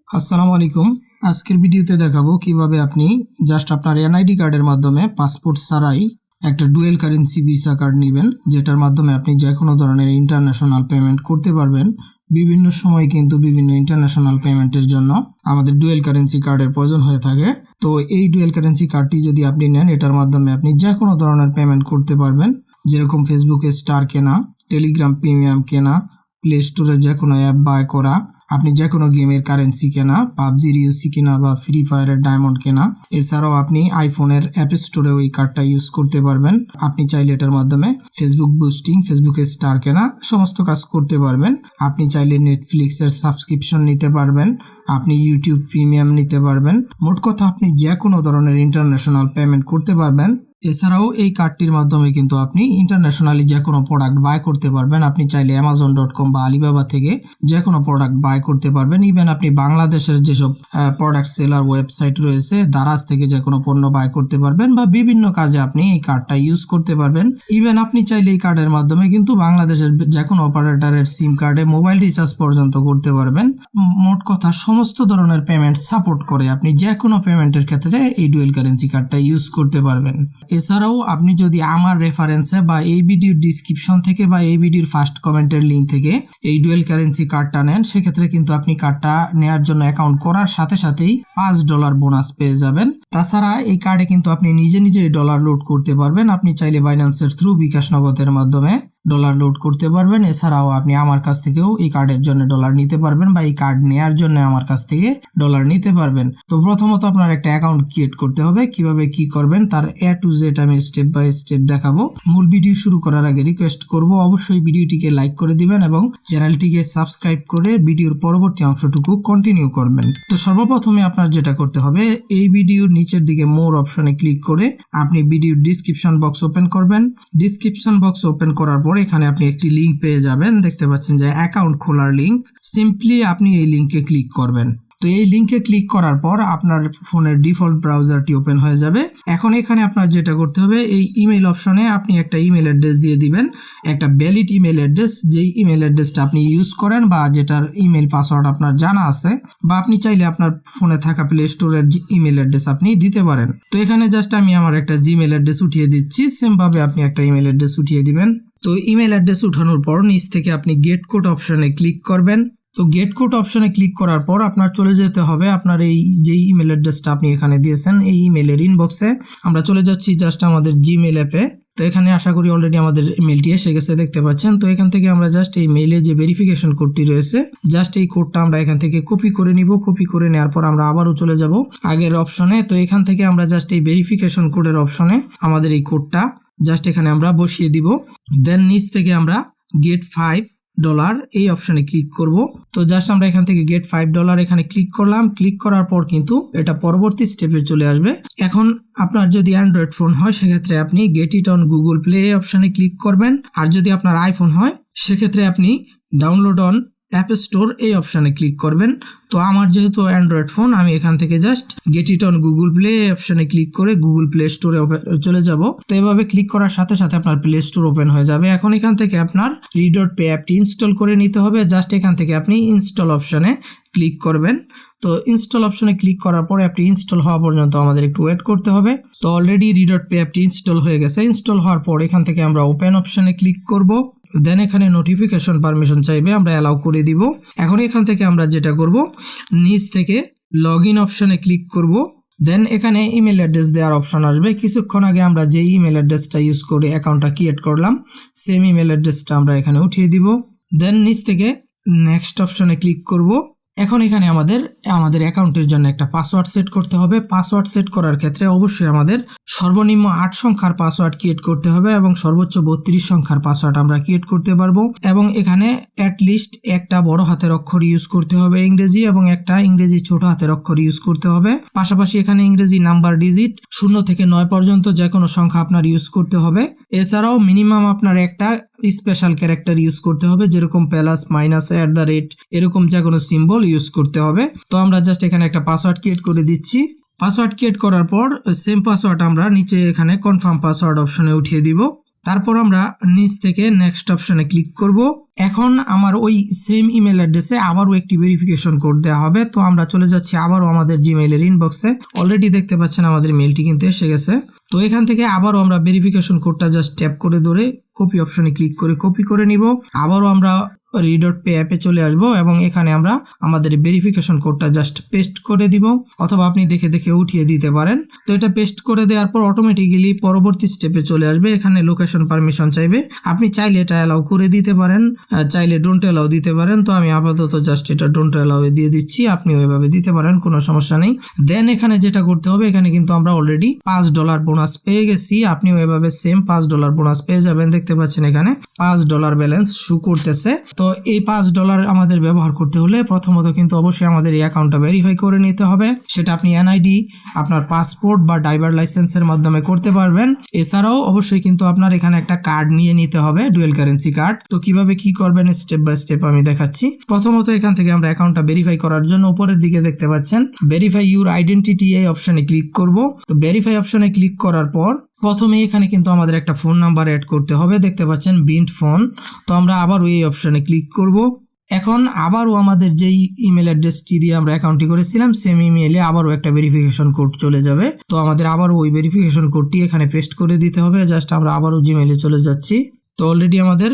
আসসালামু আলাইকুম। আজকের ভিডিওতে দেখাবো কিভাবে আপনি জাস্ট আপনার এনআইডি কার্ডের মাধ্যমে পাসপোর্ট ছাড়াই একটা ডুয়েল কারেন্সি ভিসা কার্ড নেবেন, যেটার মাধ্যমে আপনি যে কোনো ধরনের ইন্টারন্যাশনাল পেমেন্ট করতে পারবেন। বিভিন্ন সময় কিন্তু বিভিন্ন ইন্টারন্যাশনাল পেমেন্টের জন্য আমাদের ডুয়েল কারেন্সি কার্ডের প্রয়োজন হয়ে থাকে। তো এই ডুয়েল কারেন্সি কার্ডটি যদি আপনি নেন, এটার মাধ্যমে আপনি যে কোনো ধরনের পেমেন্ট করতে পারবেন, যেরকম ফেসবুকে স্টার কেনা, টেলিগ্রাম প্রিমিয়াম কেনা, প্লে স্টোরে যে কোনো অ্যাপ বাই করা, আপনি যে কোনো গেমের কারেন্সি কেনা, পাবজির ইউসি কেনা বা ফ্রি ফায়ারের ডায়মন্ড কেনা। এছাড়াও আপনি আইফোনের অ্যাপ স্টোরে ওই কার্ডটা ইউজ করতে পারবেন। আপনি চাইলে এটার মাধ্যমে ফেসবুক বুস্টিং, ফেসবুকে স্টার কেনা, সমস্ত কাজ করতে পারবেন। আপনি চাইলে নেটফ্লিক্সের সাবস্ক্রিপশন নিতে পারবেন, আপনি ইউটিউব প্রিমিয়াম নিতে পারবেন। মোট কথা আপনি যে কোনো ধরনের ইন্টারন্যাশনাল পেমেন্ট করতে পারবেন। এছাড়াও এই কার্ডটির মাধ্যমে কিন্তু আপনি ইন্টারন্যাশনালি যে কোনো প্রোডাক্ট বাই করতে পারবেন। আপনি চাইলে amazon.com বা আলিবাবা থেকে যে কোনো প্রোডাক্ট বাই করতে পারবেন। ইভেন আপনি বাংলাদেশের যেসব প্রোডাক্ট সেলার ওয়েবসাইট রয়েছে, দারাজ থেকে যে কোনো পণ্য বাই করতে পারবেন, বা বিভিন্ন কাজে আপনি এই কার্ডটা ইউজ করতে পারবেন। ইভেন আপনি চাইলে এই কার্ডের মাধ্যমে কিন্তু বাংলাদেশের যে কোনো অপারেটরের সিম কার্ডে মোবাইল রিচার্জ পর্যন্ত করতে পারবেন। মোট কথা সমস্ত ধরনের পেমেন্ট সাপোর্ট করে। আপনি যে কোনো পেমেন্টের ক্ষেত্রে এই ডুয়েল কারেন্সি কার্ডটা ইউজ করতে পারবেন। এছাড়াও আপনি যদি আমার রেফারেন্সে বা এই ভিডিওর ডিসক্রিপশন থেকে বা এই ভিডিওর ফার্স্ট কমেন্টের লিঙ্ক থেকে এই ডুয়েল কারেন্সি কার্ডটা নেন, সেক্ষেত্রে কিন্তু আপনি কার্ডটা নেওয়ার জন্য অ্যাকাউন্ট করার সাথে সাথেই $5 বোনাস পেয়ে যাবেন। তাছাড়া এই কার্ডে কিন্তু আপনি নিজে নিজে ডলার লোড করতে পারবেন। আপনি চাইলে বাইন্যান্সের থ্রু বিকাশ নগদের মাধ্যমে ডলার লোড করতে পারবেন। এছাড়াও আপনি আমার কাছ থেকেও এই কার্ডের জন্য ডলার নিতে পারবেন, বা এই কার্ড নেয়ার জন্য আমার কাছ থেকে ডলার নিতে পারবেন। তো প্রথমত আপনার একটা অ্যাকাউন্ট ক্রিয়েট করতে হবে। কিভাবে কি করবেন তার A to Z আমি স্টেপ বাই স্টেপ দেখাবো। মূল ভিডিও শুরু করার আগে রিকোয়েস্ট করব, অবশ্যই ভিডিওটিকে লাইক করে দিবেন এবং চ্যানেলটিকে সাবস্ক্রাইব করে ভিডিওর পরবর্তী অংশটুকু কন্টিনিউ করবেন। তো সর্বপ্রথমে আপনার যেটা করতে হবে, এই ভিডিওর নিচের দিকে মোর অপশনে ক্লিক করে আপনি ভিডিওর ডিসক্রিপশন বক্স ওপেন করবেন। ডিসক্রিপশন বক্স ওপেন করার পর এখানে আপনি একটি লিংক পেয়ে যাবেন, দেখতে পাচ্ছেন যে অ্যাকাউন্ট খোলার লিংক। সিম্পলি আপনি এই লিংকে ক্লিক করবেন। তো এই লিংকে ক্লিক করার পর আপনার ফোনের ডিফল্ট ব্রাউজারটি ওপেন হয়ে যাবে। এখন এখানে আপনার যেটা করতে হবে, এই ইমেল অপশনে আপনি একটা ইমেল অ্যাড্রেস দিয়ে দিবেন, একটা ভ্যালিড ইমেল অ্যাড্রেস, যেই ইমেল অ্যাড্রেসটা আপনি ইউজ করেন বা যেটার ইমেল পাসওয়ার্ড আপনার জানা আছে, বা আপনি চাইলে আপনার ফোনে থাকা প্লে স্টোরের ইমেল অ্যাড্রেস আপনি দিতে পারেন। তো এখানে জাস্ট আমি আমার একটা জিমেল অ্যাড্রেস উঠিয়ে দিচ্ছি। সেম ভাবে আপনি একটা ইমেল অ্যাড্রেস উঠিয়ে দিবেন। তো ইমেল অ্যাড্রেস উঠানোর পর নিচ থেকে আপনি গেট কোড অপশনে ক্লিক করবেন। তো গেট কোড অপশনে ক্লিক করার পর আপনার চলে যেতে হবে আপনার এই যে ইমেল অ্যাড্রেসটা আপনি এখানে দিয়েছেন, এই ইমেলের ইনবক্সে। আমরা চলে যাচ্ছি জাস্ট আমাদের জিমেল অ্যাপে। তো এখানে আশা করি অলরেডি আমাদের মেইলটি এসে গেছে, দেখতে পাচ্ছেন। তো এখান থেকে আমরা জাস্ট এই মেইলে যে ভেরিফিকেশন কোডটি রয়েছে, জাস্ট এই কোডটা আমরা এখান থেকে কপি করে নিব। কপি করে নেওয়ার পর আমরা আবারও চলে যাব আগের অপশনে। তো এখান থেকে আমরা জাস্ট এই ভেরিফিকেশন কোডের অপশনে আমাদের এই কোডটা জাস্ট এখানে আমরা বসিয়ে দিব। দেন নিচ থেকে আমরা গেট $5 এই অপশনে ক্লিক করব। তো জাস্ট আমরা এখান থেকে গেট $5 এখানে ক্লিক করলাম। ক্লিক করার পর কিন্তু এটা পরবর্তী স্টেপে চলে আসবে। এখন আপনার যদি অ্যান্ড্রয়েড ফোন হয়, সেক্ষেত্রে আপনি get it on Google play অপশনে ক্লিক করবেন। আর যদি আপনার আইফোন হয়, সেক্ষেত্রে আপনি ডাউনলোড অন অ্যাপ স্টোর এই অপশনে ক্লিক করবেন। তো আমার যেহেতু অ্যান্ড্রয়েড ফোন, আমি এখান থেকে just get it on Google play অপশনে ক্লিক করে গুগল প্লে স্টোরে চলে যাব। তো এভাবে ক্লিক করার সাথে সাথে আপনার প্লে স্টোর ওপেন হয়ে যাবে। এখন এখান থেকে আপনার রি.পে অ্যাপটি ইনস্টল করে নিতে হবে। জাস্ট এখান থেকে আপনি ইনস্টল অপশনে ক্লিক করবেন। তো ইনস্টল অপশনে ক্লিক করার পরে অ্যাপটি ইনস্টল হওয়া পর্যন্ত আমাদের একটু ওয়েট করতে হবে। তো অলরেডি রি.পে অ্যাপটি ইনস্টল হয়ে গেছে। ইনস্টল হওয়ার পর এখান থেকে আমরা ওপেন অপশনে ক্লিক করব। দেন এখানে নোটিফিকেশন পারমিশন চাইবে, আমরা অ্যালাউ করে দিব। এখন এখান থেকে আমরা যেটা করব, নিচ থেকে লগ ইন অপশনে ক্লিক করব। দেন এখানে ইমেল অ্যাড্রেস দেওয়ার অপশন আসবে। কিছুক্ষণ আগে আমরা যে ইমেল অ্যাড্রেসটা ইউজ করে অ্যাকাউন্টটা ক্রিয়েট করলাম, সেম ইমেল অ্যাড্রেসটা আমরা এখানে উঠিয়ে দিব। দেন নিচ থেকে নেক্সট অপশনে ক্লিক করব। এখন এখানে আমাদের অ্যাকাউন্টের জন্য একটা পাসওয়ার্ড সেট করতে হবে। পাসওয়ার্ড সেট করার ক্ষেত্রে অবশ্যই আমাদের সর্বনিম্ন 8 সংখ্যার পাসওয়ার্ড ক্রিয়েট করতে হবে এবং সর্বোচ্চ 32 সংখ্যার পাসওয়ার্ড আমরা ক্রিয়েট করতে পারবো। এবং এখানে অ্যাটলিস্ট একটা বড় হাতের অক্ষর ইউজ করতে হবে ইংরেজি, এবং একটা ইংরেজি ছোট হাতের অক্ষর ইউজ করতে হবে। পাশাপাশি এখানে ইংরেজি নাম্বার ডিজিট 0 থেকে 9 পর্যন্ত যে কোনো সংখ্যা আপনার ইউজ করতে হবে। এছাড়াও মিনিমাম আপনার একটা স্পেশাল ক্যারেক্টার ইউজ করতে হবে, যেরকম প্লাস, মাইনাস, @ এরকম যে কোনো সিম্বল ইউজ করতে হবে। তো আমরা জাস্ট এখানে একটা পাসওয়ার্ড ক্রিয়েট করে দিচ্ছি। পাসওয়ার্ড ক্রিয়েট করার পর সেম পাসওয়ার্ড আমরা নিচে এখানে কনফার্ম পাসওয়ার্ড অপশনে উঠিয়ে দিব। তারপর আমরা নিচ থেকে নেক্সট অপশনে ক্লিক করব। এখন আমার ওই সেম ইমেল অ্যাড্রেসে আবারও একটি ভেরিফিকেশন কোড দেওয়া হবে। তো আমরা চলে যাচ্ছি আবারও আমাদের জিমেইলের ইনবক্সে। অলরেডি দেখতে পাচ্ছেন আমাদের মেলটি কিন্তু এসে গেছে। তো এখান থেকে আবারও আমরা ভেরিফিকেশন কোডটা জাস্ট ট্যাপ করে ধরে কপি অপশনে ক্লিক করে কপি করে নিব। আবারও আমরা রি.পে অ্যাপে চলে আসব এবং এখানে আমরা আমাদের ভেরিফিকেশন কোডটা জাস্ট পেস্ট করে দিব, অথবা আপনি দেখে দেখে উঠিয়ে দিতে পারেন। তো এটা পেস্ট করে দেওয়ার পর অটোমেটিক্যালি পরবর্তী স্টেপে চলে আসবে। এখানে লোকেশন পারমিশন চাইবে, আপনি চাইলে এটা অ্যালাউ করে দিতে পারেন, চাইলে ডোন্ট অ্যালাউ দিতে পারেন। তো আমি আপাতত জাস্ট এটা ডোন্ট অ্যালাউ দিয়ে দিচ্ছি, আপনি ওইভাবে দিতে পারেন, কোনো সমস্যা নেই। দেন এখানে যেটা করতে হবে, এখানে কিন্তু আমরা অলরেডি $5 বোনাস পেয়ে গেছি। আপনি ওইভাবে সেম $5 বোনাস পেয়ে যাবেন। দেখতে পাচ্ছেন এখানে $5 ব্যালেন্স শো করতেছে। তো এই $5 আমাদের ব্যবহার করতে হলে প্রথমত কিন্তু অবশ্যই আমাদের এই অ্যাকাউন্টটা ভেরিফাই করে নিতে হবে। সেটা আপনি এনআইডি, আপনার পাসপোর্ট বা ড্রাইভার লাইসেন্সের মাধ্যমে করতে পারবেন। এছাড়াও অবশ্যই কিন্তু আপনার এখানে একটা কার্ড নিয়ে নিতে হবে, ডুয়েল কারেন্সি কার্ড। তো কিভাবে কি করবেন স্টেপ বাই স্টেপ আমি দেখাচ্ছি। প্রথমত এখান থেকে আমরা অ্যাকাউন্টটা ভেরিফাই করার জন্য উপরের দিকে দেখতে পাচ্ছেন ভেরিফাই ইউর আইডেন্টিটি এই অপশনে ক্লিক করব। তো ভেরিফাই অপশনে ক্লিক করার পর প্রথমে এখানে কিন্তু আমাদের একটা ফোন নাম্বার অ্যাড করতে হবে, দেখতে পাচ্ছেন বিন্ট ফোন। তো আমরা আবারও এই অপশনে ক্লিক করব। এখন আবারও আমাদের যেই ইমেল অ্যাড্রেসটি দিয়ে আমরা অ্যাকাউন্টটি করেছিলাম সেম ইমেইলে আবারও একটা ভেরিফিকেশন কোড চলে যাবে। তো আমাদের আবারও ওই ভেরিফিকেশন কোডটি এখানে পেস্ট করে দিতে হবে। জাস্ট আমরা আবারও জিমেইলে চলে যাচ্ছি। তো অলরেডি আমাদের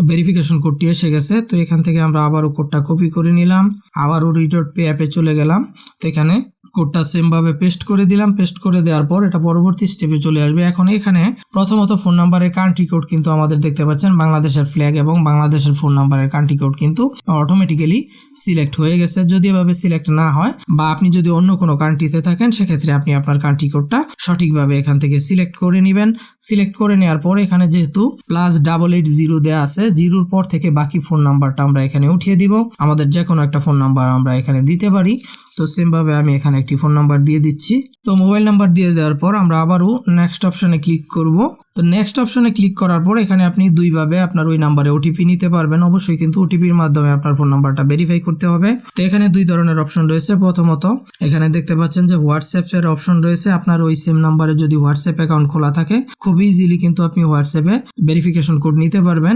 ভেরিফিকেশন কোডটি এসে গেছে। তো এখান থেকে আমরা আবারও কোডটা কপি করে নিলাম, আবারও রি.পে অ্যাপে চলে গেলাম। তো এখানে কোডটা সেম ভাবে পেস্ট করে দিলাম। পেস্ট করে দেওয়ার পর এটা পরবর্তী স্টেপে চলে আসবে। এখন এখানে প্রথমত ফোন নাম্বারের কান্ট্রি কোড কিন্তু আমাদের দেখতে পাচ্ছেন বাংলাদেশের ফ্ল্যাগ এবং বাংলাদেশের ফোন নাম্বারের কান্ট্রি কোড কিন্তু অটোমেটিক্যালি সিলেক্ট হয়ে গেছে। যদি এভাবে সিলেক্ট না হয় বা আপনি যদি অন্য কোনো কান্ট্রিতে থাকেন সেক্ষেত্রে আপনি আপনার কান্ট্রি কোডটা সঠিকভাবে এখান থেকে সিলেক্ট করে নেবেন। সিলেক্ট করে নেওয়ার পর এখানে যেহেতু +880 দেওয়া আছে, জিরোর পর থেকে বাকি ফোন নাম্বারটা আমরা এখানে উঠিয়ে দিব। আমাদের যে কোনো একটা ফোন নাম্বার আমরা এখানে দিতে পারি। তো সেম ভাবে আমি এখানে একটি ফোন নাম্বার দিয়ে দিচ্ছি। তো মোবাইল নাম্বার দিয়ে দেওয়ার পর আমরা আবারও নেক্সট অপশনে ক্লিক করব। তো নেক্সট অপশনে ক্লিক করার পর এখানে আপনি দুইভাবে আপনার ওই নাম্বারে ওটিপি নিতে পারবেন। অবশ্যই কিন্তু ওটিপির মাধ্যমে আপনার ফোন নাম্বারটা ভেরিফাই করতে হবে। তো এখানে দুই ধরনের অপশন রয়েছে। প্রথমত এখানে দেখতে পাচ্ছেন যে হোয়াটসঅ্যাপ এর অপশন রয়েছে। আপনার ওই সেম নাম্বারে যদি হোয়াটসঅ্যাপ অ্যাকাউন্ট খোলা থাকে খুব ইজিলি কিন্তু আপনি হোয়াটসঅ্যাপে ভেরিফিকেশন কোড নিতে পারবেন।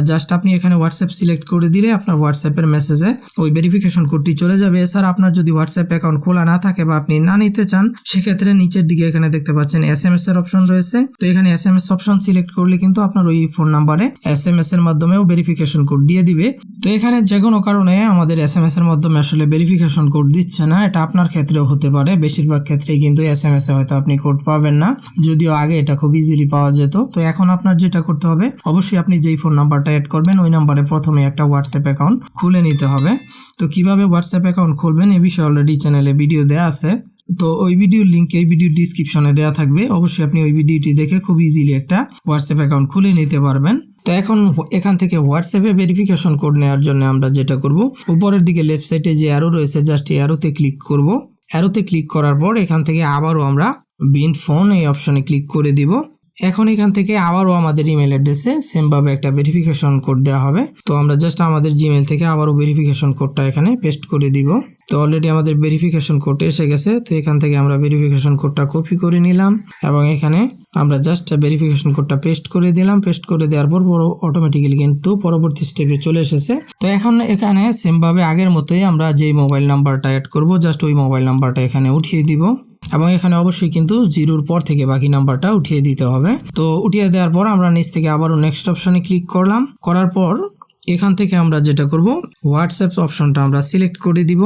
জাস্ট আপনি এখানে হোয়াটসঅ্যাপ সিলেক্ট করে দিলে আপনার হোয়াটসঅ্যাপের মেসেজে ওই ভেরিফিকেশন কোডটি চলে যাবে। এছাড়া আপনার যদি হোয়াটসঅ্যাপ অ্যাকাউন্ট খোলা না থাকে বা আপনি না নিতে চান সেক্ষেত্রে নিচের দিকে এখানে দেখতে পাচ্ছেন SMS এর অপশন রয়েছে। তো এখানে SMS অপশন সিলেক্ট করলে কিন্তু আপনার ওই ফোন নাম্বারে SMS এর মাধ্যমেও ভেরিফিকেশন কোড দিয়ে দিবে। তো এখানে যে কোনো কারণে আমাদের SMS এর মাধ্যমে আসলে ভেরিফিকেশন কোড দিচ্ছে না, এটা আপনার ক্ষেত্রেও হতে পারে। বেশিরভাগ ক্ষেত্রেই কিন্তু SMS এ হয়তো আপনি কোড পাবেন না, যদিও আগে এটা খুব ইজিলি পাওয়া যেত। তো এখন আপনার যেটা করতে হবে, অবশ্যই আপনি যেই ফোন নাম্বারটা অ্যাড করবেন ওই নাম্বারে প্রথমে একটা হোয়াটসঅ্যাপ অ্যাকাউন্ট খুলে নিতে হবে। তো কিভাবে হোয়াটসঅ্যাপ অ্যাকাউন্ট খুলবেন এ বিষয়ে অলরেডি চ্যানেলে ভিডিও দেওয়া আছে। তো ওই ভিডিওর লিঙ্ক এই ভিডিও ডিসক্রিপশনে দেওয়া থাকবে। অবশ্যই আপনি ওই ভিডিওটি দেখে খুব ইজিলি একটা হোয়াটসঅ্যাপ অ্যাকাউন্ট খুলে নিতে পারবেন। তো এখন এখান থেকে হোয়াটসঅ্যাপে ভেরিফিকেশন কোড নেওয়ার জন্য আমরা যেটা করব, উপরের দিকে লেফট সাইডে যে অ্যারো রয়েছে জাস্ট এই অ্যারোতে ক্লিক করব। অ্যারোতে ক্লিক করার পর এখান থেকে আবারও আমরা বিন্ট ফোন এই অপশনে ক্লিক করে দিব। এখন এখান থেকে আবারও আমাদের ইমেল অ্যাড্রেসে সেম ভাবে একটা ভেরিফিকেশন কোড দেওয়া হবে। তো আমরা জাস্ট আমাদের জিমেল থেকে আবারও ভেরিফিকেশন কোডটা এখানে পেস্ট করে দিব। তো অলরেডি আমাদের ভেরিফিকেশন কোড এসে গেছে। তো এখান থেকে আমরা ভেরিফিকেশন কোডটা কপি করে নিলাম এবং এখানে আমরা জাস্ট ভেরিফিকেশন কোডটা পেস্ট করে দিলাম। পেস্ট করে দেওয়ার পর অটোমেটিক্যালি কিন্তু পরবর্তী স্টেপে চলে এসেছে। তো এখন এখানে সেম ভাবে আগের মতোই আমরা যেই মোবাইল নাম্বারটা অ্যাড করব জাস্ট ওই মোবাইল নাম্বারটা এখানে উঠিয়ে দিব এবং এখানে অবশ্যই কিন্তু জিরোর পর থেকে বাকি নাম্বারটা উঠিয়ে দিতে হবে। তো উঠিয়ে দেওয়ার পর আমরা নিচ থেকে আবারও নেক্সট অপশনে ক্লিক করলাম। করার পর এখান থেকে আমরা যেটা করব, হোয়াটসঅ্যাপ অপশনটা আমরা সিলেক্ট করে দিব।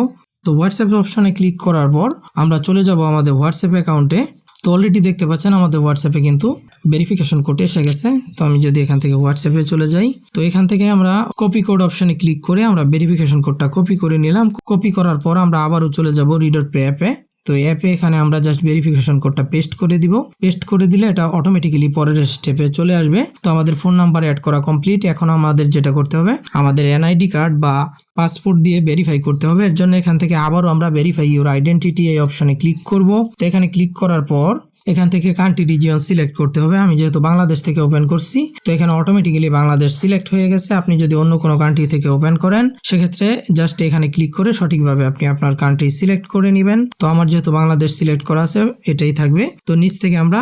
তো হোয়াটসঅ্যাপ অপশনে ক্লিক করার পর আমরা চলে যাব আমাদের হোয়াটসঅ্যাপ অ্যাকাউন্টে। তো অলরেডি দেখতে পাচ্ছেন আমাদের হোয়াটসঅ্যাপে কিন্তু ভেরিফিকেশন কোড এসে গেছে। তো আমি যদি এখান থেকে হোয়াটসঅ্যাপে চলে যাই, তো এখান থেকে আমরা কপি কোড অপশনে ক্লিক করে আমরা ভেরিফিকেশন কোডটা কপি করে নিলাম। কপি করার পর আমরা আবারও চলে যাব রি.পে অ্যাপে। তো অ্যাপে এখানে আমরা জাস্ট ভেরিফিকেশন কোডটা পেস্ট করে দিব। পেস্ট করে দিলে এটা অটোমেটিক্যালি পরের স্টেপে চলে আসবে। তো আমাদের ফোন নাম্বার অ্যাড করা কমপ্লিট। এখন আমাদের যেটা করতে হবে, আমাদের এনআইডি কার্ড বা পাসপোর্ট দিয়ে ভেরিফাই করতে হবে। এর জন্য এখান থেকে আবারও আমরা ভেরিফাই ইউর আইডেন্টিটি এই অপশনে ক্লিক করব। তো এখানে ক্লিক করার পর এখান থেকে কান্ট্রি রিজিয়ন সিলেক্ট করতে হবে। আমি যেহেতু বাংলাদেশ থেকে ওপেন করছি তো এখানে অটোমেটিক্যালি বাংলাদেশ সিলেক্ট হয়ে গেছে। আপনি যদি অন্য কোনো কান্ট্রি থেকে ওপেন করেন সেক্ষেত্রে জাস্ট এখানে ক্লিক করে সঠিকভাবে আপনি আপনার কান্ট্রি সিলেক্ট করে নেবেন। তো আমার যেহেতু বাংলাদেশ সিলেক্ট করা আছে এটাই থাকবে। তো নিচ থেকে আমরা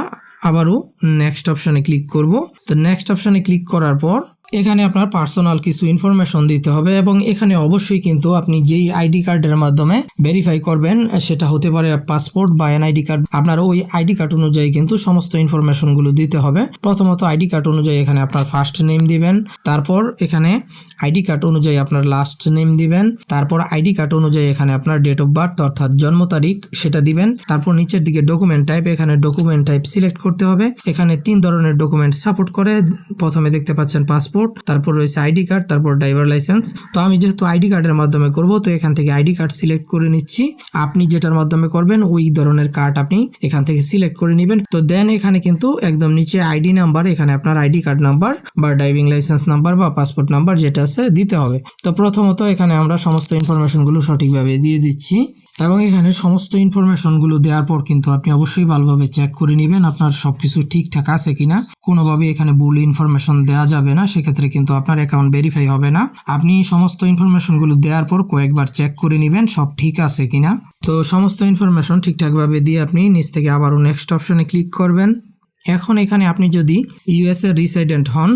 আবারও নেক্সট অপশনে ক্লিক করব। তো নেক্সট অপশনে ক্লিক করার পর এখানে আপনার পার্সোনাল কিছু ইনফরমেশন দিতে হবে এবং এখানে অবশ্যই কিন্তু আপনি যেই আইডি কার্ডের মাধ্যমে ভেরিফাই করবেন সেটা হতে পারে পাসপোর্ট বা এনআইডি কার্ড, আপনার ওই আইডি কার্ড অনুযায়ী কিন্তু সমস্ত ইনফরমেশন গুলো দিতে হবে। প্রথমত আইডি কার্ড অনুযায়ী এখানে আপনার ফার্স্ট নেম দিবেন, তারপর এখানে আইডি কার্ড অনুযায়ী আপনার লাস্ট নেম দিবেন, তারপর আইডি কার্ড অনুযায়ী এখানে আপনার ডেট অফ বার্থ অর্থাৎ জন্ম তারিখ সেটা দিবেন। তারপর নিচের দিকে ডকুমেন্ট টাইপ, এখানে ডকুমেন্ট টাইপ সিলেক্ট করতে হবে। এখানে 3 ধরনের ডকুমেন্ট সাপোর্ট করে। প্রথমে দেখতে পাচ্ছেন পাসপোর্ট, তারপর রয়েছে আইডি কার্ড, তারপর ড্রাইভার লাইসেন্স। তো আমি যেহেতু আইডি কার্ডের মাধ্যমে করব তো এখান থেকে আইডি কার্ড সিলেক্ট করে নিচ্ছি। আপনি যেটার মাধ্যমে করবেন ওই ধরনের কার্ড আপনি এখান থেকে সিলেক্ট করে নেবেন। তো দেন এখানে কিন্তু একদম নিচে আইডি নাম্বার, এখানে আপনার আইডি কার্ড নাম্বার বা ড্রাইভিং লাইসেন্স নাম্বার বা পাসপোর্ট নাম্বার যেটা আছে দিতে হবে। তো প্রথমত এখানে আমরা সমস্ত ইনফরমেশন গুলো সঠিকভাবে দিয়ে দিচ্ছি এবং এখানে সমস্ত ইনফরমেশন গুলো দেওয়ার পর কিন্তু আপনি অবশ্যই ভালোভাবে চেক করে নেবেন আপনার সবকিছু ঠিকঠাক আছে কিনা। কোনোভাবে এখানে ভুল ইনফরমেশন দেওয়া যাবে না, সেক্ষেত্রে কিন্তু আপনার অ্যাকাউন্ট ভেরিফাই হবে না। আপনি সমস্ত ইনফরমেশন গুলো দেওয়ার পর কয়েকবার চেক করে নেবেন সব ঠিক আছে কিনা। তো সমস্ত ইনফরমেশন ঠিকঠাকভাবে দিয়ে আপনি নিচ থেকে আবারও নেক্সট অপশনে ক্লিক করবেন। এখন এখানে আপনি যদি ইউএসএ রিসাইডেন্ট হন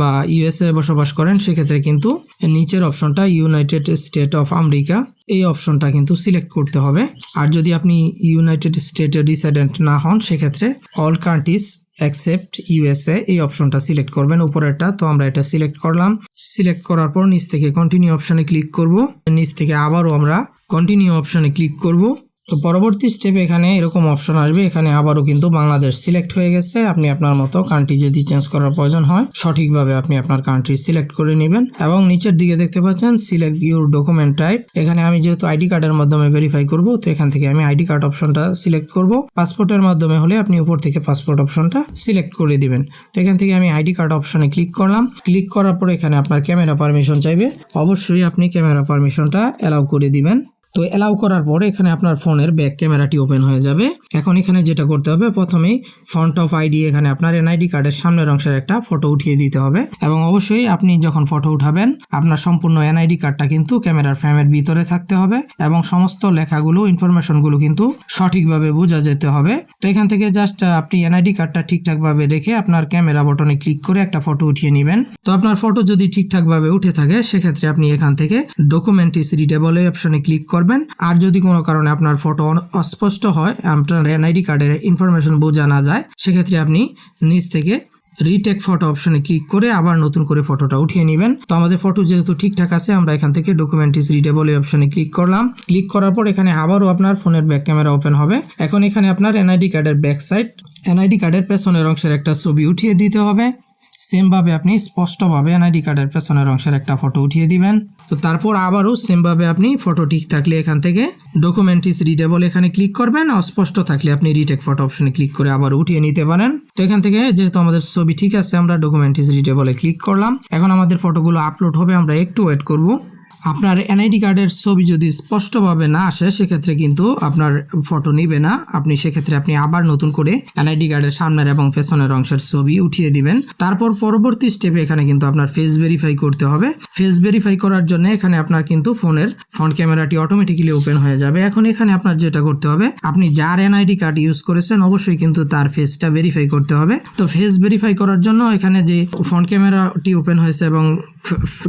বা ইউএসএ বসবাস করেন সেক্ষেত্রে কিন্তু নিচের অপশনটা ইউনাইটেড স্টেট অফ আমেরিকা এই অপশনটা কিন্তু সিলেক্ট করতে হবে। আর যদি আপনি ইউনাইটেড স্টেটের রিসাইডেন্ট না হন সেক্ষেত্রে অল কান্ট্রিজ অ্যাকসেপ্ট ইউএসএ এই অপশনটা সিলেক্ট করবেন উপরেরটা। তো আমরা এটা সিলেক্ট করলাম। সিলেক্ট করার পর নিচ থেকে কন্টিনিউ অপশনে ক্লিক করব। নিচ থেকে আবারও আমরা কন্টিনিউ অপশনে ক্লিক করব। তো পরবর্তী স্টেপে এখানে এরকম অপশন আসবে, এখানে আবারও কিন্তু বাংলাদেশ সিলেক্ট হয়ে গেছে। আপনি আপনার মতো কান্ট্রি যদি চেঞ্জ করার প্রয়োজন হয় সঠিকভাবে আপনি আপনার কান্ট্রি সিলেক্ট করে নেবেন এবং নিচের দিকে দেখতে পাচ্ছেন সিলেক্ট ইউর ডকুমেন্ট টাইপ। এখানে আমি যেহেতু আইডি কার্ডের মাধ্যমে ভেরিফাই করব তো এখান থেকে আমি আইডি কার্ড অপশনটা সিলেক্ট করব। পাসপোর্টের মাধ্যমে হলে আপনি উপর থেকে পাসপোর্ট অপশনটা সিলেক্ট করে দিবেন। তো এখান থেকে আমি আইডি কার্ড অপশনে ক্লিক করলাম। ক্লিক করার পর এখানে আপনার ক্যামেরা পারমিশন চাইবে, অবশ্যই আপনি ক্যামেরা পারমিশনটা অ্যালাউ করে দিবেন। তো অ্যালাউ করার পরে এখানে আপনার ফোনের ব্যাক ক্যামেরাটি ওপেন হয়ে যাবে। এখন এখানে যেটা করতে হবে প্রথমেই ফ্রন্ট অফ আইডি এখানে আপনার এনআইডি কার্ডের সামনের অংশের একটা ফটো উঠিয়ে দিতে হবে এবং অবশ্যই আপনি যখন ফটো উঠাবেন আপনার সম্পূর্ণ এনআইডি কার্ডটা কিন্তু ক্যামেরার ফ্রেমের ভিতরে থাকতে হবে এবং সমস্ত লেখাগুলো ইনফরমেশনগুলো কিন্তু সঠিকভাবে বোঝা যেতে হবে। তো এখান থেকে জাস্ট আপনি এনআইডি কার্ডটা ঠিকঠাকভাবে রেখে আপনার ক্যামেরা বটনে ক্লিক করে একটা ফটো উঠিয়ে নেবেন। তো আপনার ফটো যদি ঠিকঠাকভাবে উঠে থাকে সেক্ষেত্রে আপনি এখান থেকে ডকুমেন্ট ইজ রিডেবল এই অপশনে ক্লিক করবেন। আর যদি কোনো কারণে আপনার ফটো অস্পষ্ট হয়, আপনার এনআইডি কার্ডের ইনফরমেশন বোঝা না যায় সেক্ষেত্রে আপনি নিচ থেকে রিটেক ফটো অপশনে ক্লিক করে আবার নতুন করে ফটোটা উঠিয়ে নেবেন। তো আমাদের ফটো যেহেতু ঠিকঠাক আছে আমরা এখান থেকে ডকুমেন্ট ইজ রিডেবল এই অপশনে ক্লিক করলাম। ক্লিক করার পর এখানে আবারও আপনার ফোনের ব্যাক ক্যামেরা ওপেন হবে। এখন এখানে আপনার এনআইডি কার্ডের ব্যাক সাইড এনআইডি কার্ডের পেছনের অংশের একটা ছবি উঠিয়ে দিতে হবে। সেম ভাবে আপনি স্পষ্টভাবে এনআইডি কার্ডের পেছনের অংশের একটা ফটো উঠিয়ে দিবেন। তো তারপর আবারও সেম ভাবে আপনি ফটো ঠিক থাকলে এখান থেকে ডকুমেন্ট ইজ রিডেবল এখানে ক্লিক করবেন, অস্পষ্ট থাকলে আপনি রিটেক ফটো অপশনে ক্লিক করে আবার উঠিয়ে নিতে পারেন। তো এখান থেকে যেহেতু আমাদের ছবি ঠিক আছে আমরা ডকুমেন্ট ইজ রিডেবলে ক্লিক করলাম। এখন আমাদের ফটোগুলো আপলোড হবে, আমরা একটু ওয়েট করব। আপনার এনআইডি কার্ডের ছবি যদি স্পষ্টভাবে না আসে সেক্ষেত্রে কিন্তু আপনার ফটো নিবে না। সেক্ষেত্রে আপনি আবার নতুন করে এনআইডি কার্ডের সামনের এবং পেছনের অংশের ছবি উঠিয়ে দিবেন। তারপর পরবর্তী স্টেপে এখানে কিন্তু আপনার ফেস ভেরিফাই করতে হবে। ফেস ভেরিফাই করার জন্য এখানে আপনার কিন্তু ফোনের ফ্রন্ট ক্যামেরাটি অটোমেটিক্যালি ওপেন হয়ে যাবে। এখন এখানে আপনার যেটা করতে হবে আপনি যার এনআইডি কার্ড ইউজ করেছেন অবশ্যই কিন্তু তার ফেসটা ভেরিফাই করতে হবে। তো ফেস ভেরিফাই করার জন্য এখানে যে ফ্রন্ট ক্যামেরাটি ওপেন হয়েছে এবং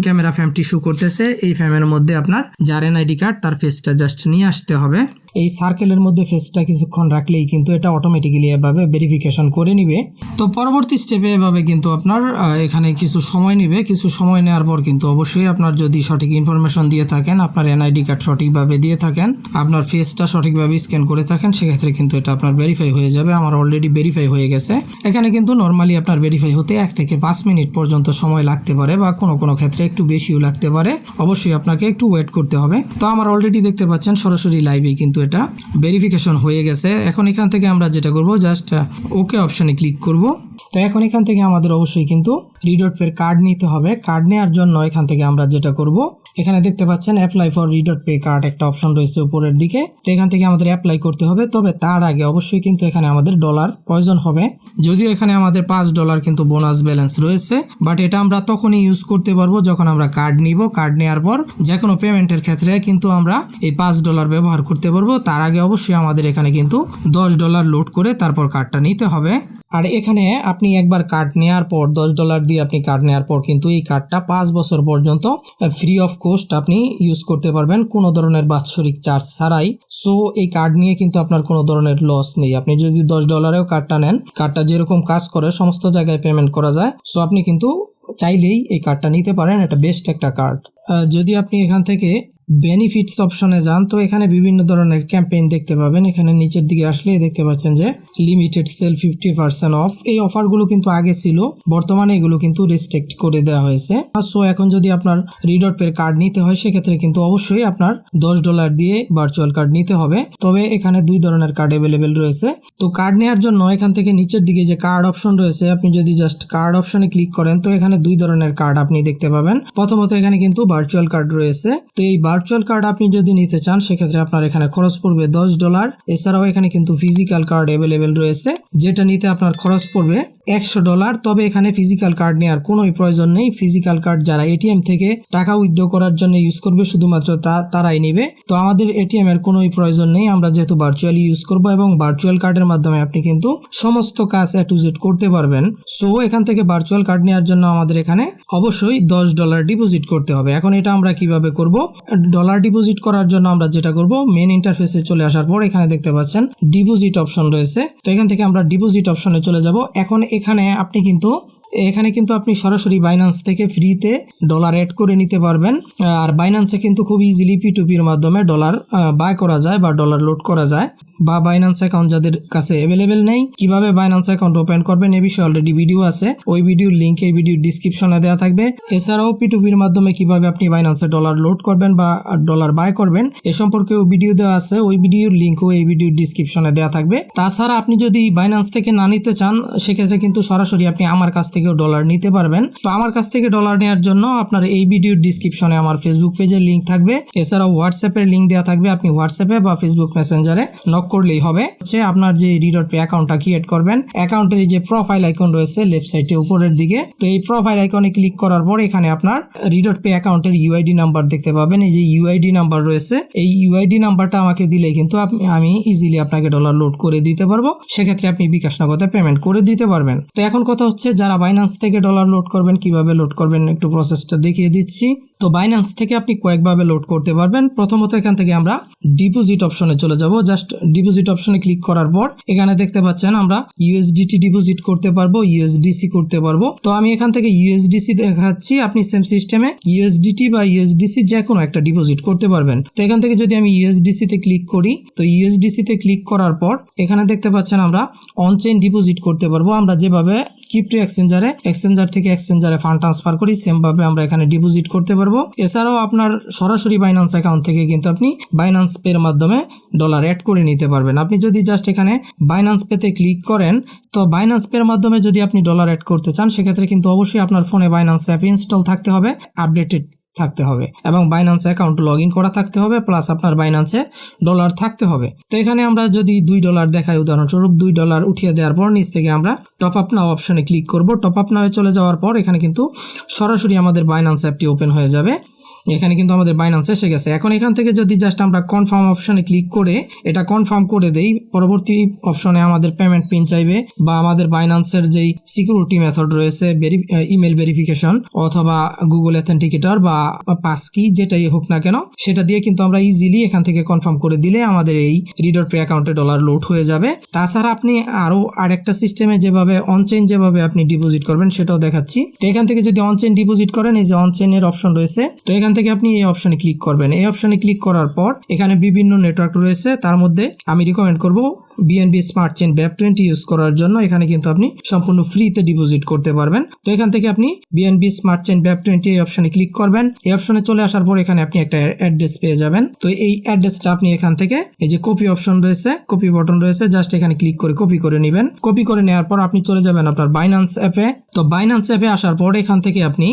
ক্যামেরা ফ্রেমটি শো করতেছে এই ফ্রেমের মধ্যে আপনার যার এনআইডি কার্ড তার ফেসটা জাস্ট নিয়ে আসতে হবে। এই সার্কেলের মধ্যে ফেসটা কিছুক্ষণ রাখলেই কিন্তু এটা অটোমেটিক্যালি এভাবে ভেরিফিকেশন করে নিবে। তো পরবর্তী স্টেপে এভাবে কিন্তু আপনার এখানে কিছু সময় নেবে। কিছু সময় নেওয়ার পর কিন্তু অবশ্যই আপনার যদি সঠিক ইনফরমেশন দিয়ে থাকেন, আপনার এনআইডি কার্ড সঠিকভাবে দিয়ে থাকেন, আপনার ফেসটা সঠিকভাবে স্ক্যান করে থাকেন সেক্ষেত্রে কিন্তু এটা আপনার ভেরিফাই হয়ে যাবে। আমার অলরেডি ভেরিফাই হয়ে গেছে। এখানে কিন্তু নর্মালি আপনার ভেরিফাই হতে 1 থেকে 5 মিনিট পর্যন্ত সময় লাগতে পারে বা কোনো ক্ষেত্রে একটু বেশিও লাগতে পারে। অবশ্যই আপনাকে একটু ওয়েট করতে হবে। তো আমার অলরেডি দেখতে পাচ্ছেন সরাসরি লাইভে কিন্তু এটা ভেরিফিকেশন হয়ে গেছে। এখন এখান থেকে আমরা যেটা করব জাস্ট ওকে অপশনে ক্লিক করব। তো এখন এখান থেকে আমাদের অবশ্যই কিন্তু রি.পে কার্ড নিতে হবে। কার্ড নেওয়ার জন্য এখান থেকে আমরা যেটা করব, এখানে দেখতে পাচ্ছেন অ্যাপ্লাই ফর রি.পে কার্ড একটা অপশন রয়েছে উপরের দিকে। তো এখান থেকে আমাদের অ্যাপ্লাই করতে হবে, তবে তার আগে অবশ্যই কিন্তু এখানে আমাদের ডলার প্রয়োজন হবে। যদিও এখানে আমাদের $5 কিন্তু বোনাস ব্যালেন্স রয়েছে, বাট এটা আমরা তখনই ইউজ করতে পারবো যখন আমরা কার্ড নিব। কার্ড নেওয়ার পর যে কোনো পেমেন্টের ক্ষেত্রে কিন্তু আমরা এই $5 ব্যবহার করতে পারবো। তার আগে অবশ্যই আমাদের এখানে কিন্তু $10 লোড করে তারপর কার্ডটা নিতে হবে। আর এখানে আপনি একবার কার্ড নেওয়ার পর $10 দিয়ে আপনি কার্ড নেওয়ার পর কিন্তু এই কার্ডটা 5 বছর পর্যন্ত ফ্রি অফ কস্ট আপনি ইউজ করতে পারবেন, কোনো ধরনের বাৎসরিক চার্জ ছাড়াই। সো এই কার্ড নিয়ে কিন্তু আপনার কোনো ধরনের লস নেই। আপনি যদি $10-এও কার্ডটা নেন, কার্ডটা যেরকম কাজ করে সমস্ত জায়গায় পেমেন্ট করা যায়। সো আপনি কিন্তু চাইলেই এই কার্ডটা নিতে পারেন, এটা বেস্ট একটা কার্ড। যদি আপনি এখান থেকে বেনিফিটস অপশনে যান, তো এখানে বিভিন্ন ধরনের ক্যাম্পেইন দেখতে পাবেন। এখানে নিচের দিকে আসলে দেখতে পাচ্ছেন যে লিমিটেড সেল 50% অফ, এই অফারগুলো কিন্তু আগে ছিল, বর্তমানে এগুলো কিন্তু রেস্ট্রিক্ট করে দেওয়া হয়েছে। সো এখন যদি আপনার রি.পে কার্ড নিতে হয় সেক্ষেত্রে কিন্তু অবশ্যই আপনার $10 দিয়ে ভার্চুয়াল কার্ড নিতে হবে। তবে এখানে 2 ধরনের কার্ড অ্যাভেলেবেল রয়েছে। তো কার্ড নেওয়ার জন্য এখান থেকে নিচের দিকে যে কার্ড অপশন রয়েছে, আপনি যদি জাস্ট কার্ড অপশনে ক্লিক করেন তো এখানে 2 ধরনের কার্ড আপনি দেখতে পাবেন। প্রথমত এখানে কিন্তু ভার্চুয়াল কার্ড রয়েছে। তো এই ভার্চুয়াল কার্ড আপনি যদি নিতে চান সেক্ষেত্রে আপনার এখানে খরচ পড়বে $10। এছাড়াও এখানে কিন্তু ফিজিক্যাল কার্ড অ্যাভেলেবেল রয়েছে, যেটা নিতে আপনার খরচ পড়বে $100। তবে এখানে ফিজিক্যাল কার্ড নেওয়ার কোনো প্রয়োজন নেই। ফিজিক্যাল কার্ড যারা এটিএম থেকে টাকা উইথড্র করার জন্য ইউজ করবে শুধুমাত্র তারাই নেবে। তো আমাদের এটিএম এর কোনো প্রয়োজন নেই, আমরা যেহেতু ভার্চুয়ালি ইউজ করব এবং ভার্চুয়াল কার্ডের মাধ্যমে আপনি কিন্তু সমস্ত কাজ A to Z করতে পারবেন। সো এখান থেকে ভার্চুয়াল কার্ড নেওয়ার জন্য আমাদের এখানে অবশ্যই $10 ডিপোজিট করতে হবে। এখন এটা আমরা কিভাবে করব? ডলার ডিপোজিট করার জন্য আমরা যেটা করব, মেন ইন্টারফেসে চলে আসার পর এখানে দেখতে পাচ্ছেন ডিপোজিট অপশন রয়েছে। তো এখান থেকে আমরা ডিপোজিট অপশনে চলে যাব। এখন এখানে আপনি সরাসরি বাইন্যান্স থেকে ফ্রিতে ডলার অ্যাড করে নিতে পারবেন। আর বাইন্যান্সে কিন্তু খুব ইজিলি P2P-র মাধ্যমে ডলার বাই করা যায় বা ডলার লোড করা যায়। বা বাইন্যান্স অ্যাকাউন্ট যাদের কাছে অ্যাভেলেবেল নেই, কিভাবে বাইন্যান্স অ্যাকাউন্ট ওপেন করবেন এ বিষয়ে অলরেডি ভিডিও আছে, ওই ভিডিওর লিঙ্ক এই ভিডিওর ডিসক্রিপশনে দেওয়া থাকবে। এছাড়াও P2P-র মাধ্যমে কিভাবে আপনি বাইন্যান্সে ডলার লোড করবেন বা ডলার বাই করবেন এ সম্পর্কেও ভিডিও দেওয়া আছে, ওই ভিডিওর লিঙ্কও এই ভিডিওর ডিসক্রিপশনে দেওয়া থাকবে। তাছাড়া আপনি যদি বাইন্যান্স থেকে না নিতে চান সেক্ষেত্রে কিন্তু সরাসরি আপনি আমার কাছ থেকেও ডলার নিতে পারবেন। তো আমার কাছ থেকে ডলার নেওয়ার জন্য আপনার এই ভিডিওর ডিসক্রিপশনে আমার ফেসবুক পেজের লিঙ্ক থাকবে, এছাড়াও হোয়াটসঅ্যাপের লিঙ্ক দেওয়া থাকবে। আপনি হোয়াটসঅ্যাপে বা ফেসবুক মেসেঞ্জারে নক করলেই হবে। আপনার যে রি.পে অ্যাকাউন্টটা ক্রিয়েট করবেন, অ্যাকাউন্টের যে প্রোফাইল আইকন রয়েছে লেফট সাইডে উপরের দিকে, তো এই প্রোফাইল আইকনে ক্লিক করার পর এখানে আপনার রি.পে অ্যাকাউন্টের ইউআইডি নাম্বার দেখতে পাবেন। এই যে ইউআইডি নাম্বার রয়েছে, এই ইউআইডি নাম্বারটা আমাকে দিলে কিন্তু আমি ইজিলি আপনাকে ডলার লোড করে দিতে পারবো। সেক্ষেত্রে আপনি বিকাশ নগদে পেমেন্ট করে দিতে পারবেন। তো এখন কথা হচ্ছে, যারা বাইন্যান্স থেকে ডলার লোড করবেন কিভাবে লোড করবেন একটু প্রসেসটা দেখিয়ে দিচ্ছি। তো বাইন্যান্স থেকে আপনি কয়েকভাবে লোড করতে পারবেন। প্রথমত এখান থেকে আমরা ডিপোজিট অপশনে চলে যাব। জাস্ট ডিপোজিট অপশনে ক্লিক করার পর এখানে দেখতে পাচ্ছেন আমরা USDT ডিপোজিট করতে পারবো, USDC করতে পারবো। তো আমি এখান থেকে USDC দেখাচ্ছি, আপনি সেম সিস্টেমে USDT বা USDC যে কোনো একটা ডিপোজিট করতে পারবেন। তো এখান থেকে যদি আমি USDC তে ক্লিক করি, তো USDC তে ক্লিক করার পর এখানে দেখতে পাচ্ছেন আমরা অনচেইন ডিপোজিট করতে পারবো। আমরা যেভাবে ক্রিপ্টো এক্সচেঞ্জার থেকে এক্সচেঞ্জারে ফান্ড ট্রান্সফার করি সেম ভাবে আমরা এখানে ডিপোজিট করতে পারবো। এছাড়াও আপনার সরাসরি বাইন্যান্স অ্যাকাউন্ট থেকে কিন্তু আপনি বাইন্যান্স পে এর মাধ্যমে ডলার অ্যাড করে নিতে পারবেন। আপনি যদি জাস্ট এখানে বাইন্যান্স পেতে ক্লিক করেন, তো বাইন্যান্স পে এর মাধ্যমে যদি আপনি ডলার অ্যাড করতে চান সেক্ষেত্রে কিন্তু অবশ্যই আপনার ফোনে বাইন্যান্স অ্যাপ ইনস্টল থাকতে হবে, আপডেটেড থাকতে হবে এবং বাইন্যান্স অ্যাকাউন্ট লগ ইন করা থাকতে হবে, প্লাস আপনার বাইন্যান্সে ডলার থাকতে হবে। তো এখানে আমরা যদি $2 দেখাই, উদাহরণস্বরূপ $2 উঠিয়ে দেওয়ার পর নিচ থেকে আমরা টপ আপ নাও অপশনে ক্লিক করব। টপ আপ নাও চলে যাওয়ার পর এখানে কিন্তু সরাসরি আমাদের বাইন্যান্স অ্যাপটি ওপেন হয়ে যাবে। এখানে কিন্তু আমাদের বাইন্যান্স এসে গেছে। এখন এখান থেকে যদি জাস্ট আমরা কনফার্ম অপশনে ক্লিক করে এটা কনফার্ম করে দেই, পরবর্তী অপশনে আমাদের পেমেন্ট পিন চাইবে বা আমাদের বাইন্যান্সের যেই সিকিউরিটি মেথড রয়েছে, ইমেল ভেরিফিকেশন অথবা গুগল অথেন্টিকেটর বা পাসকি যেটাই হোক না কেন, সেটা দিয়ে কিন্তু আমরা ইজিলি এখান থেকে কনফার্ম করে দিলে আমাদের এই রি.পে অ্যাকাউন্টে ডলার লোড হয়ে যাবে। তাছাড়া আপনি আরো আরেকটা সিস্টেমে যেভাবে অনচেইন যেভাবে আপনি ডিপোজিট করবেন সেটাও দেখাচ্ছি। তো এখান থেকে যদি অনচেইন ডিপোজিট করেন, এই যে অনচেইনের অপশন রয়েছে, তো এখান এখান থেকে আপনি এই অপশনে ক্লিক করবেন। এই অপশনে ক্লিক করার পর এখানে বিভিন্ন নেটওয়ার্ক রয়েছে, তার মধ্যে আমি রিকমেন্ড করব BNB smart chain BAP20 use করার জন্য। এখানে কিন্তু আপনি সম্পূর্ণ ফ্রিতে ডিপোজিট করতে পারবেন। তো এখান থেকে আপনি বিএনবি স্মার্ট চেইন BAP20 এই অপশনে ক্লিক করবেন। এই অপশনে চলে আসার পর এখানে আপনি একটা অ্যাড্রেস পেয়ে যাবেন। তো এই অ্যাড্রেসটা আপনি এখান থেকে এই যে কপি অপশন রয়েছে, কপি বাটন রয়েছে, জাস্ট এখানে ক্লিক করে কপি করে নেবেন। কপি করে নেওয়ার পর আপনি চলে যাবেন আপনার বাইন্যান্স অ্যাপে। তো বাইন্যান্স অ্যাপে আসার পর এখান থেকে আপনি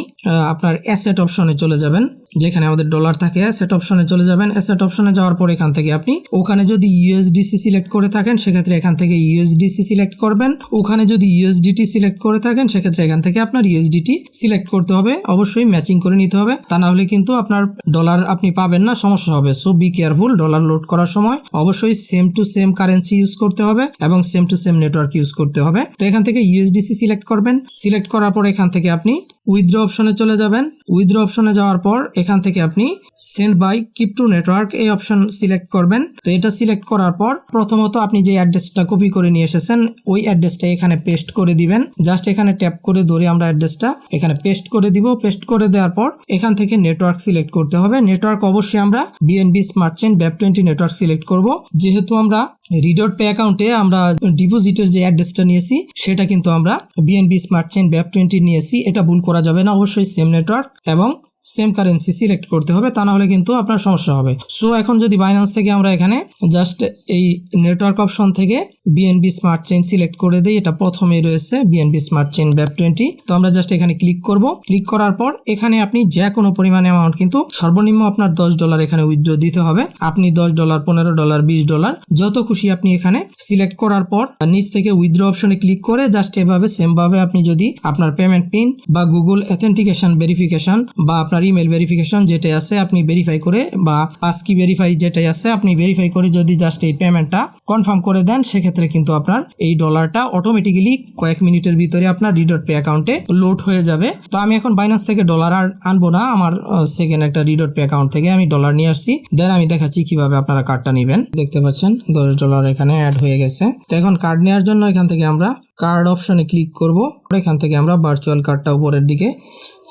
আপনার অ্যাসেট অপশনে চলে যাবেন, যেখানে আমাদের ডলার থাকে। অ্যাসেট অপশনে চলে যাবেন। অ্যাসেট অপশনে যাওয়ার পর এখান থেকে আপনি ওখানে যদি ইউএসডিসি সিলেক্ট করে থাকেন সেক্ষেত্রে এখান থেকে ইউএসডিসি সিলেক্ট করবেন। ওখানে যদি ইউএসডিটি সিলেক্ট করে থাকেন সেক্ষেত্রে এখান থেকে আপনার ইউএসডিটি সিলেক্ট করতে হবে। অবশ্যই ম্যাচিং করে নিতে হবে, তা না হলে কিন্তু আপনার ডলার আপনি পাবেন না, সমস্যা হবে। So be careful, dollar load করার সময় অবশ্যই same to same currency use করতে হবে এবং same to same network use করতে হবে। তো এখান থেকে ইউএসডিসি সিলেক্ট করবেন। সিলেক্ট করার পর এখান থেকে আপনি উইথড্র অপশনে চলে যাবেন। উইথড্র অপশনে যাওয়ার পর এখান থেকে আপনি সেন্ড বাই ক্রিপ্টো নেটওয়ার্ক এই অপশন সিলেক্ট করবেন। তো এটা সিলেক্ট করার পর প্রথমত আপনি যে অ্যাড্রেসটা কপি করে নিয়ে এসেছেন ওই অ্যাড্রেসটা এখানে পেস্ট করে দিবেন। জাস্ট এখানে ট্যাপ করে ধরে আমরা অ্যাড্রেসটা এখানে পেস্ট করে দিব। পেস্ট করে দেওয়ার পর এখান থেকে নেটওয়ার্ক সিলেক্ট করতে হবে। নেটওয়ার্ক অবশ্যই আমরা BNB smart chain BAP20 network select করব। যেহেতু আমরা রি.পে অ্যাকাউন্টে আমরা ডিপোজিটের যে অ্যাড্রেসটা নিয়েছি সেটা কিন্তু আমরা বিএনবি স্মার্ট চেইন BAP20 নিয়েছি, এটা ভুল করা যাবে না। অবশ্যই সেম নেটওয়ার্ক এবং সেম কারেন্সি সিলেক্ট করতে হবে, তা না হলে কিন্তু আপনার সমস্যা হবে। সো এখন যদি বাইন্যান্স থেকে আমরা এখানে জাস্ট এই নেটওয়ার্ক অপশন থেকে বিএনবি স্মার্ট চেইন সিলেক্ট করে দিই, এটা প্রথমেই রয়েছে বিএনবি স্মার্ট চেইন BAP20। তো আমরা জাস্ট এখানে ক্লিক করব। ক্লিক করার পর এখানে আপনি যে কোনো পরিমাণে অ্যামাউন্ট কিন্তু সর্বনিম্ন আপনার $10 এখানে উইথড্র দিতে হবে। আপনি $10, $15, $20 যত খুশি আপনি এখানে সিলেক্ট করার পর নিচ থেকে উইথড্র অপশনে ক্লিক করে জাস্ট এভাবে সেম ভাবে আপনি যদি আপনার পেমেন্ট পিন বা গুগল অথেন্টিকেশন ভেরিফিকেশন বা আপনার ইমেল ভেরিফিকেশন যেটা আছে আপনি ভেরিফাই করে বা পাসকি ভেরিফাই যেটাই আছে আপনি ভেরিফাই করে যদি জাস্ট এই পেমেন্টটা কনফার্ম করে দেন সেক্ষেত্রে কিন্তু আপনার এই ডলারটা অটোমেটিক্যালি কয়েক মিনিটের ভিতরে আপনার রি.পে অ্যাকাউন্টে লোড হয়ে যাবে। তো আমি এখন বাইন্যান্স থেকে ডলার আর আনবো না, আমার সেকেন্ড একটা রি.পে অ্যাকাউন্ট থেকে আমি ডলার নিয়ে আসছি। দেন আমি দেখাচ্ছি কিভাবে আপনারা কার্ডটা নেবেন। দেখতে পাচ্ছেন $10 এখানে অ্যাড হয়ে গেছে। তো এখন কার্ড নেওয়ার জন্য এখান থেকে আমরা কার্ড অপশনে ক্লিক করব। এখান থেকে আমরা ভার্চুয়াল কার্ডটা উপরের দিকে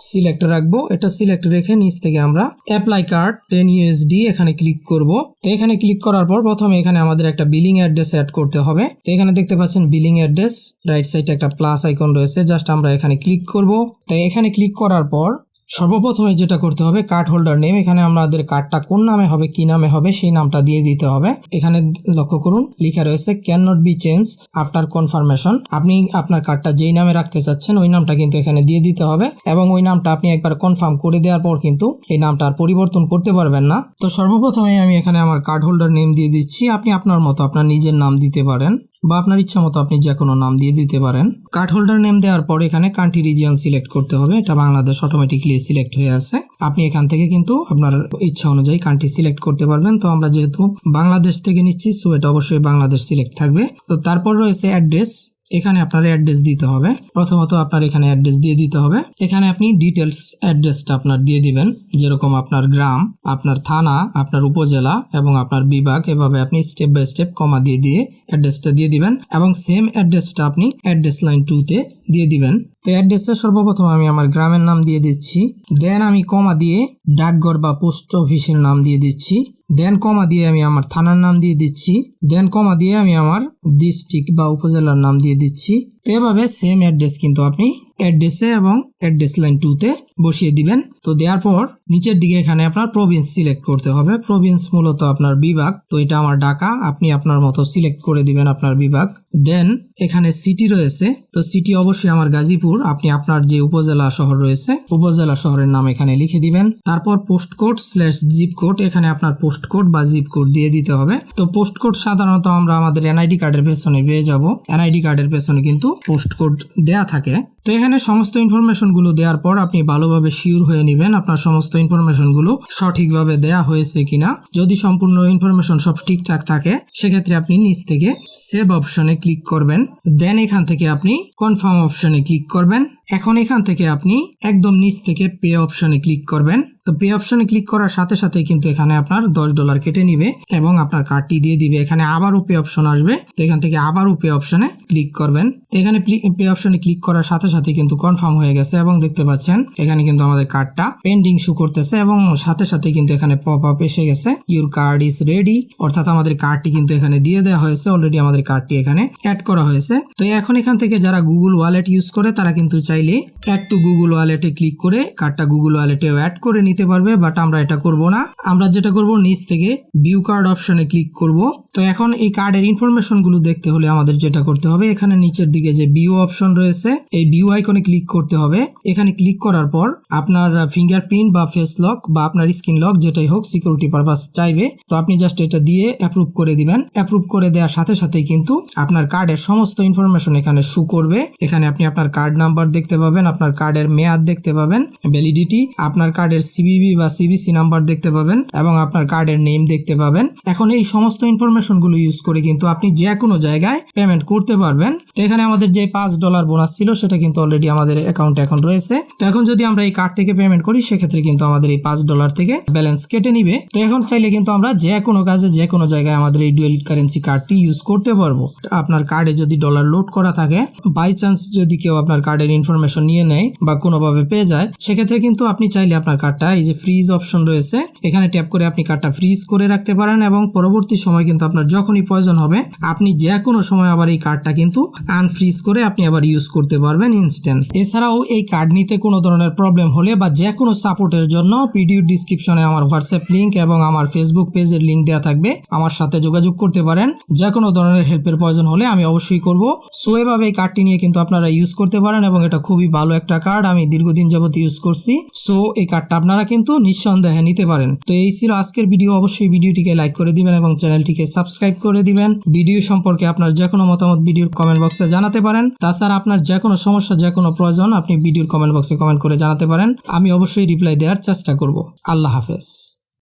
সিলেক্ট রাখবো। এটা সিলেক্ট রেখে নিচ থেকে আমরা অ্যাপ্লাই কার্ড 10 USD এখানে ক্লিক করব। তো এখানে ক্লিক করার পর প্রথমে এখানে আমাদের একটা বিলিং অ্যাড্রেস অ্যাড করতে হবে। তো এখানে দেখতে পাচ্ছেন বিলিং অ্যাড্রেস, রাইট সাইডে একটা প্লাস আইকন রয়েছে, জাস্ট আমরা এখানে ক্লিক করব। তো এখানে ক্লিক করার পর সর্বপ্রথমে যেটা করতে হবে কার্ড হোল্ডার নেম, এখানে আমাদের কার্ডটা কোন নামে হবে কি নামে হবে সেই নামটা দিয়ে দিতে হবে। এখানে লক্ষ্য করুন লেখা রয়েছে can not be change after confirmation. আপনি আপনার কার্ডটা যেই নামে রাখতে চাচ্ছেন ওই নামটা কিন্তু এখানে দিয়ে দিতে হবে এবং ওই নামটা আপনি একবার কনফার্ম করে দেওয়ার পর কিন্তু এই নামটা আর পরিবর্তন করতে পারবেন না। তো সর্বপ্রথমে আমি এখানে আমার কার্ড হোল্ডার নেম দিয়ে দিচ্ছি। আপনি আপনার মতো আপনার নিজের নাম দিতে পারেন বা আপনার ইচ্ছা মতো আপনি যে কোনো নাম দিয়ে দিতে পারেন। কার্ড হোল্ডার নেম দেওয়ার পর এখানে কান্ট্রি রিজিয়ন সিলেক্ট করতে হবে। এটা বাংলাদেশ অটোমেটিকলি সিলেক্ট হয়ে আছে। আপনি এখান থেকে কিন্তু আপনার ইচ্ছা অনুযায়ী কান্ট্রি সিলেক্ট করতে পারবেন। তো আমরা যেহেতু বাংলাদেশ থেকে নিচ্ছি সো এটা অবশ্যই বাংলাদেশ সিলেক্ট থাকবে। তো তারপর রয়েছে অ্যাড্রেস, এখানে আপনার অ্যাড্রেস দিতে হবে। প্রথমত আপনার এখানে অ্যাড্রেস দিয়ে দিতে হবে। এখানে আপনি ডিটেলস অ্যাড্রেসটা আপনার দিয়ে দিবেন, যেরকম আপনার গ্রাম, আপনার থানা, আপনার উপজেলা এবং আপনার বিভাগ, এভাবে আপনি স্টেপ বাই স্টেপ কমা দিয়ে দিয়ে অ্যাড্রেসটা দিয়ে দিবেন এবং সেম অ্যাড্রেসটা আপনি অ্যাড্রেস লাইন 2 তে দিয়ে দিবেন। তো অ্যাড্রেসে সর্বপ্রথম আমি আমার গ্রামের নাম দিয়ে দিচ্ছি, দেন আমি কমা দিয়ে ডাকঘর বা পোস্ট অফিসের নাম দিয়ে দিচ্ছি, দেন কমা দিয়ে আমি আমার থানার নাম দিয়ে দিচ্ছি, দেন কমা দিয়ে আমি আমার ডিস্ট্রিক্ট বা উপজেলার নাম দিয়ে দিচ্ছি। তো এভাবে সেম অ্যাড্রেস কিন্তু আপনি অ্যাড্রেসে এবং অ্যাড্রেস লাইন 2 তে বসিয়ে দিবেন। তো দেওয়ার পর নিচের দিকে এখানে আপনার প্রভিন্স সিলেক্ট করতে হবে। প্রভিন্স মূলত আপনার বিভাগ, তো এটা আমার ঢাকা, আপনি আপনার মতো সিলেক্ট করে দিবেন আপনার বিভাগ। দেন এখানে সিটি রয়েছে, তো সিটি অবশ্যই আমার গাজীপুর, আপনি আপনার যে উপজেলা শহর রয়েছে উপজেলা শহরের নাম এখানে লিখে দিবেন। তারপর পোস্ট কোড / জিপ কোড, এখানে আপনার পোস্ট কোড বা জিপ কোড দিয়ে দিতে হবে। তো পোস্ট কোড সাধারণত আমরা আমাদের এনআইডি কার্ডের পেছনে পেয়ে যাব, এনআইডি কার্ডের পেছনে কিন্তু পোস্ট কোড দেয়া থাকে। তো এখানে সমস্ত ইনফরমেশন গুলো দেওয়ার পর আপনি ভালোভাবে শিওর হয়ে নেবেন আপনার সমস্ত ইনফরমেশন গুলো সঠিকভাবে দেয়া হয়েছে কিনা। যদি সম্পূর্ণ ইনফরমেশন সব ঠিকঠাক থাকে সেক্ষেত্রে আপনি নিচ থেকে সেভ অপশনে ক্লিক করবেন, দেন এখান থেকে আপনি কনফার্ম অপশনে ক্লিক করবেন। এখন এখান থেকে আপনি একদম নিচ থেকে পে অপশনে ক্লিক করবেন। তো পে অপশনে ক্লিক করার সাথে সাথে কিন্তু এখানে আপনার $10 কেটে নিবে এবং আপনার কার্ডটি দিয়ে দিবে। এখানে আবারও পে অপশন আসবে, তো এখান থেকে আবারও পে অপশনে ক্লিক করবেন। তো এখানে পে অপশনে ক্লিক করার সাথে সাথে কিন্তু কনফার্ম হয়ে গেছে এবং দেখতে পাচ্ছেন এখানে কিন্তু আমাদের কার্ডটা পেন্ডিং শো করতেছে এবং সাথে সাথে কিন্তু এখানে পপ আপ এসে গেছে ইউর কার্ড ইজ রেডি, অর্থাৎ আমাদের কার্ডটি কিন্তু এখানে দিয়ে দেওয়া হয়েছে। অলরেডি আমাদের কার্ডটি এখানে অ্যাড করা হয়েছে। তো এখন এখান থেকে যারা গুগল ওয়ালেট ইউজ করে তারা কিন্তু চাইলে অ্যাড টু গুগল ওয়ালেটে ক্লিক করে কার্ডটা গুগল ওয়ালেটে অ্যাড করে নিতে পারবে, বাট আমরা এটা করব না। আমরা যেটা করব নিচ থেকে ভিউ কার্ড অপশনে ক্লিক করব। তো এখন এই কার্ডের ইনফরমেশন গুলো দেখতে হলে আমাদের যেটা করতে হবে, এখানে নিচের দিকে যে ভিউ অপশন রয়েছে এই ভিউ আইকনে ক্লিক করতে হবে। এখানে ক্লিক করার পর আপনার ফিঙ্গারপ্রিন্ট বা ফেস লক বা আপনার স্ক্রিন লক যেটাই হোক সিকিউরিটি পারপাস চাইবে, তো আপনি জাস্ট এটা দিয়ে অ্যাপ্রুভ করে দিবেন। অ্যাপ্রুভ করে দেওয়ার সাথে সাথে কিন্তু আপনার কার্ডের সমস্ত ইনফরমেশন এখানে শো করবে। এখানে আপনি আপনার কার্ড নাম্বার দেখতে পাবেন, আপনার কার্ডের মেয়াদ দেখতে পাবেন, ভ্যালিডিটি, আপনার কার্ডের সিবিবি বা সিবিসি নাম্বার দেখতে পাবেন এবং আপনার কার্ডের নেম দেখতে পাবেন। এখন এই সমস্ত ইনফরমেশন গুলো ইউজ করে কিন্তু আপনি যে কোনো জায়গায় পেমেন্ট করতে পারবেন। তো এখানে আমাদের যে $5 বোনাস ছিল সেটা কিন্তু অলরেডি আমাদের অ্যাকাউন্টে এখন রয়েছে। তো এখন যদি আমরা এই কার্ড থেকে পেমেন্ট করি সেক্ষেত্রে কিন্তু আমাদের এই $5 থেকে ব্যালেন্স কেটে নিবে। তো এখন চাইলে কিন্তু আমরা যে কোনো কাজে যে কোনো জায়গায় আমাদের এই ডুয়েল কারেন্সি কার্ডটি ইউজ করতে পারবো। আপনার কার্ডে যদি ডলার লোড করা থাকে, বাই চান্স যদি কেউ আপনার কার্ডের ইনফরমেশন নিয়ে নেয় বা কোনোভাবে পেয়ে যায়, সেক্ষেত্রে কিন্তু আপনি চাইলে আপনার কার্ডটা এই যে ফ্রিজ অপশন রয়েছে এখানে ট্যাপ করে আপনি কার্ডটা ফ্রিজ করে রাখতে পারেন এবং পরবর্তী সময় কিন্তু আপনার যখনই প্রয়োজন হবে আপনি যে কোনো সময় আবার এই কার্ডটা কিন্তু আনফ্রিজ করে আপনি আবার ইউজ করতে পারবেন ইনস্ট্যান্ট। এছাড়াও এই কার্ড নিতে কোনো ধরনের প্রবলেম হলে বা যে কোনো সাপোর্টের জন্য ভিডিও ডিসক্রিপশনে আমার হোয়াটসঅ্যাপ লিংক এবং আমার ফেসবুক পেজের লিংক দেওয়া থাকবে, আমার সাথে যোগাযোগ করতে পারেন। যে কোনো ধরনের হেল্পের প্রয়োজন হলে আমি অবশ্যই করব। সো এভাবে এই কার্ডটি নিয়ে কিন্তু আপনারা ইউজ করতে পারেন এবং এটা খুবই ভালো একটা কার্ড, আমি দীর্ঘদিন যাবত ইউজ করছি। সো এই কার্ডটা আপনারা কিন্তু নিঃসন্দেহে নিতে পারেন। তো এই ছিল আজকের ভিডিও। অবশ্যই ভিডিওটিকে লাইক করে দিবেন এবং চ্যানেলটিকে সাবস্ক্রাইব করে দিবেন। ভিডিও সম্পর্কে আপনার যে কোনো মতামত ভিডিওর কমেন্ট বক্সে জানাতে পারেন। তাছাড়া আপনার যে কোনো সমস্যা যে কোনো প্রয়োজন আপনি ভিডিওর কমেন্ট বক্সে কমেন্ট করে জানাতে পারেন, আমি অবশ্যই রিপ্লাই দেওয়ার চেষ্টা করব। আল্লাহ হাফেজ।